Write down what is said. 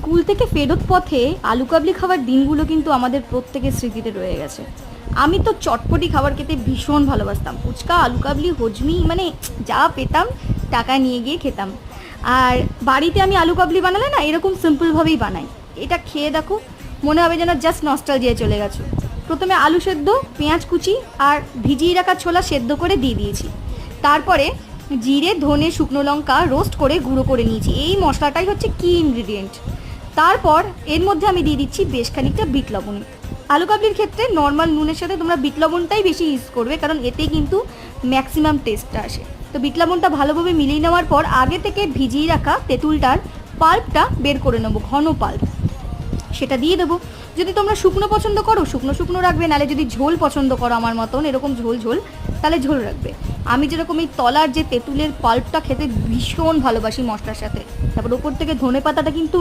School থেকে ফেরত পথে আলু কাবলি খাওয়ার দিনগুলো কিন্তু আমাদের প্রত্যেকের স্মৃতিতে রয়ে গেছে। আমি তো চটপটি খাবার খেতে ভীষণ ভালোবাসতাম। ফুচকা, আলু কাবলি, হজমি, মানে যা পেতাম টাকা নিয়ে গিয়ে খেতাম। আর বাড়িতে আমি আলু কাবলি বানালে না এরকম সিম্পলভাবেই বানাই। এটা খেয়ে দেখো, মনে হবে যেন জাস্ট নস্টালজিয়ায় চলে গেছো। প্রথমে আলু সেদ্ধ, পেঁয়াজ কুচি আর ভিজিয়ে রাখা ছোলা সেদ্ধ করে দিয়ে দিয়েছি। তারপরে জিরে, ধনে, শুকনো লঙ্কা রোস্ট করে গুঁড়ো করে নিয়েছি। এই মশলাটাই হচ্ছে কি ইনগ্রিডিয়েন্ট। তারপর এর মধ্যে আমি দিয়ে দিচ্ছি বেশ খানিকটা বিট লবণ। আলু কাবলির ক্ষেত্রে নর্মাল নুনের সাথে তোমরা বিট লবণটাই বেশি ইউজ করবে, কারণ এতেই কিন্তু ম্যাক্সিমাম টেস্টটা আসে। তো বিট লবণটা ভালোভাবে মিলিয়ে নেওয়ার পর আগে থেকে ভিজিয়ে রাখা তেঁতুলটার পাল্পটা বের করে নেবো, ঘন পাল্প সেটা দিয়ে দেবো। যদি তোমরা শুকনো পছন্দ করো শুকনো শুকনো রাখবে, নাহলে যদি ঝোল পছন্দ করো আমার মতন এরকম ঝোল ঝোল, তাহলে ঝোল রাখবে। আমি যেরকম এই তলার যে তেঁতুলের পাল্পটা খেতে ভীষণ ভালোবাসি মশলার সাথে। তারপর ওপর থেকে ধনে পাতাটা কিন্তু